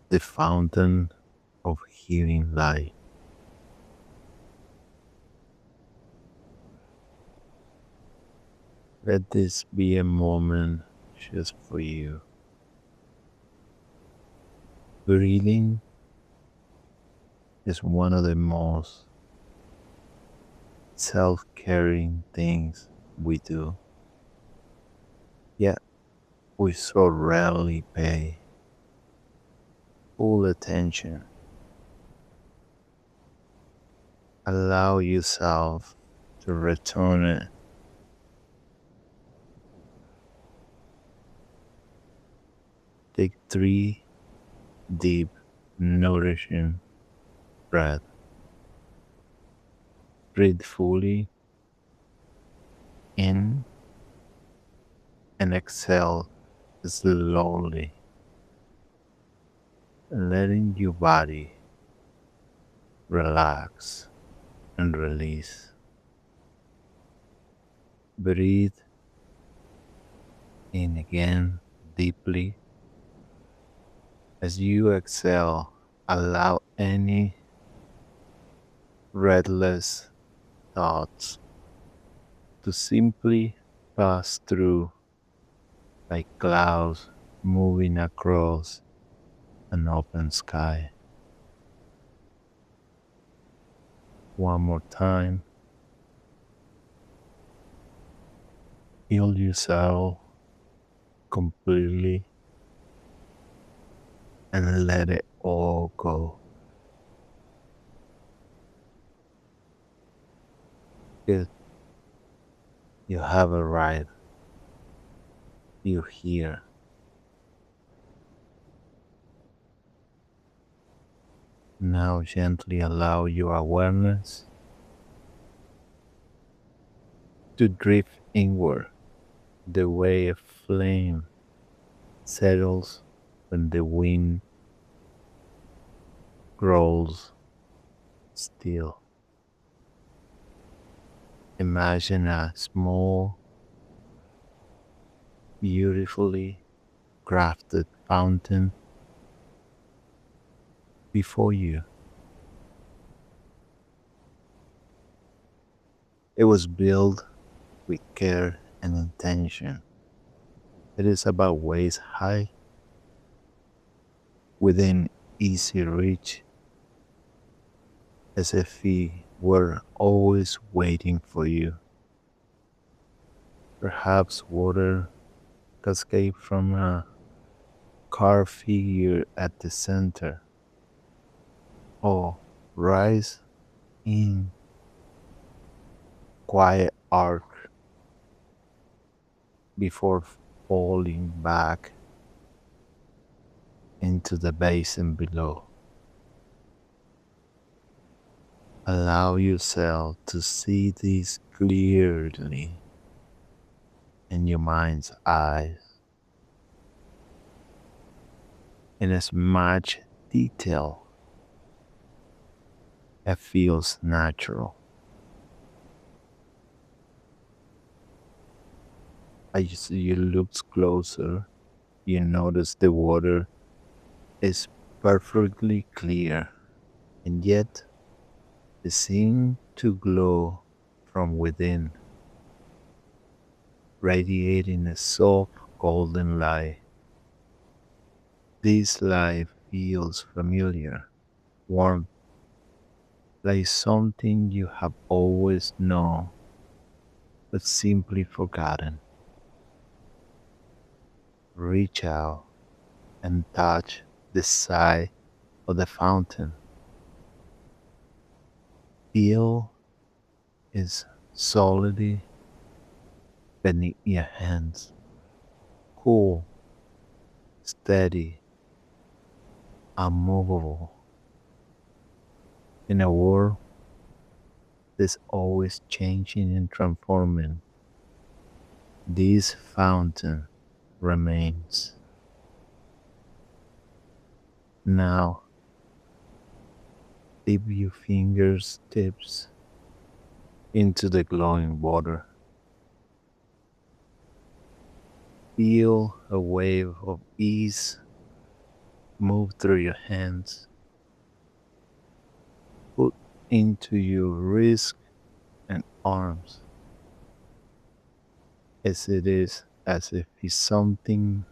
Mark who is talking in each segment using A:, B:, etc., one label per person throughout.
A: the fountain of healing light. Let this be a moment just for you. Breathing is one of the most self caring things we do, yet we so rarely pay full attention. Allow yourself to return it. Take 3 deep, nourishing breaths. Breathe fully in and exhale slowly, letting your body relax and release. Breathe in again deeply. As you exhale, allow any restless thoughts to simply pass through like clouds moving across an open sky. One more time. Heal yourself completely and let it all go. Good. You have arrived. You're here. Now gently allow your awareness to drift inward the way a flame settles when the wind grows still. Imagine a small, beautifully crafted fountain before you. It was built with care and intention. It is about waist high, within easy reach, as if he were always waiting for you. Perhaps water cascade from a carved figure at the center, or rise in quiet arc before falling back into the basin below. Allow yourself to see this clearly in your mind's eyes in as much detail as feels natural. As you look closer, you notice the water is perfectly clear, and yet it seems to glow from within, radiating a soft golden light. This light feels familiar, warm, like something you have always known but simply forgotten. Reach out and touch the side of the fountain. Feel its solidity beneath your hands, cool, steady, unmovable. In a world that's always changing and transforming, this fountain remains. Now, dip your fingers tips into the glowing water. Feel a wave of ease Move through your hands, put into your wrists and arms as if it's something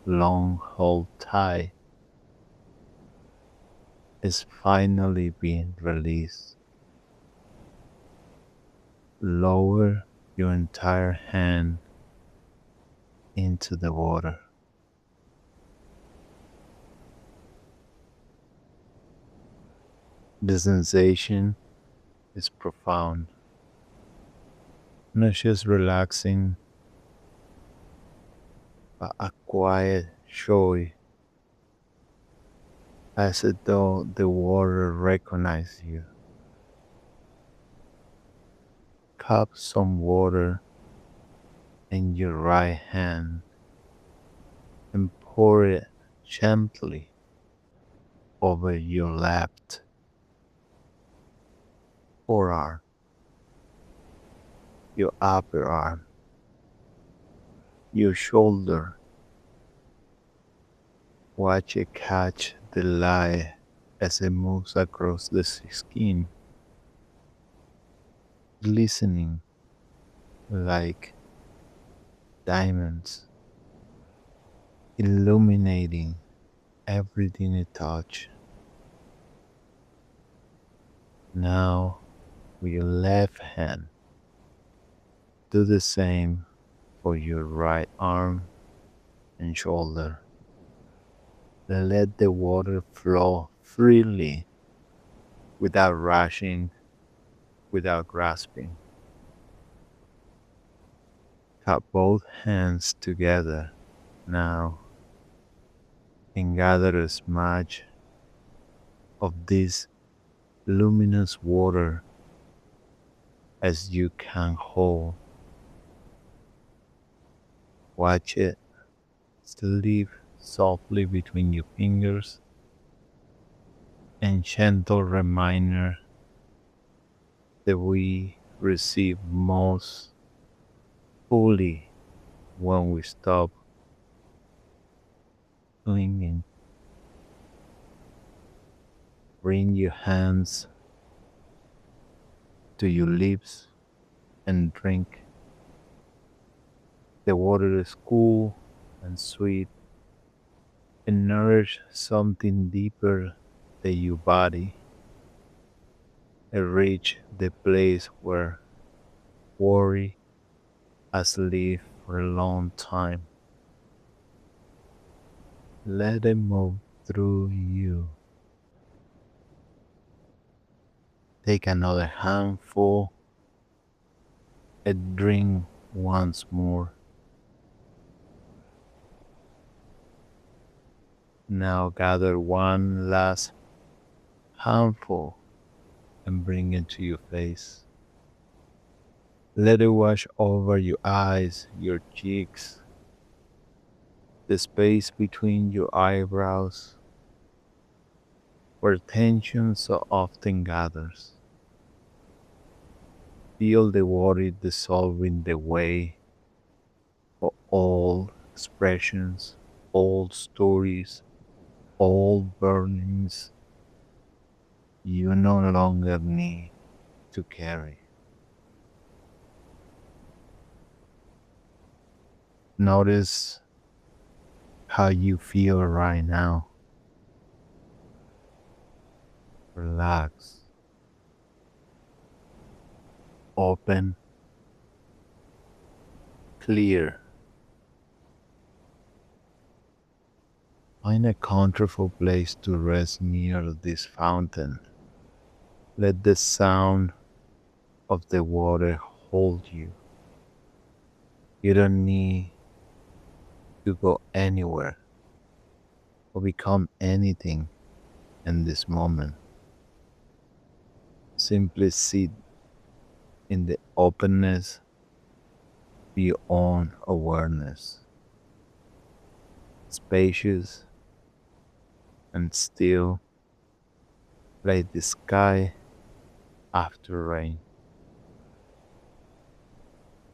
A: long hold tight is finally being released. Lower your entire hand into the water. The sensation is profound, not just relaxing, but a quiet joy, as though the water recognizes you. Cup some water in your right hand and pour it gently over your left forearm, your upper arm, your shoulder. Watch it catch the light as it moves across the skin, glistening like diamonds, illuminating everything it touches. Now, with your left hand, do the same for your right arm and shoulder. Let the water flow freely without rushing, without grasping. Cup both hands together now and gather as much of this luminous water as you can hold. Watch it slip softly between your fingers and gentle reminder that we receive most fully when we stop clinging. Bring your hands to your lips and drink. The water is cool and sweet and nourish something deeper than your body and reach the place where worry has lived for a long time. Let it move through you. Take another handful and drink once more. Now gather one last handful and bring it to your face. Let it wash over your eyes, your cheeks, the space between your eyebrows, where tension so often gathers. Feel the water dissolving the way for all expressions, all stories, all burnings you no longer need to carry. Notice how you feel right now. Relax, open, clear. Find a comfortable place to rest near this fountain. Let the sound of the water hold you. You don't need to go anywhere or become anything in this moment. Simply sit in the openness of your own awareness, spacious and still like the sky after rain.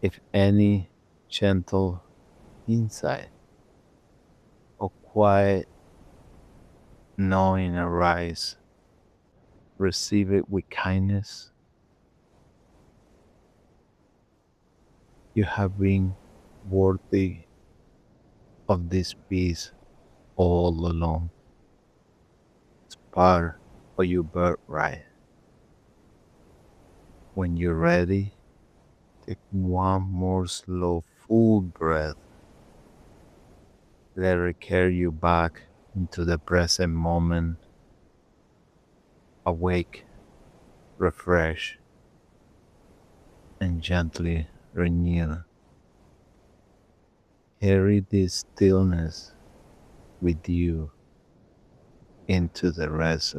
A: If any gentle insight or quiet knowing arise, receive it with kindness. You have been worthy of this peace all along. It's part of your birthright. When you're ready, take one more slow, full breath. Let it carry you back into the present moment, awake, refreshed, and gently renewed. Carry this stillness with you into the rest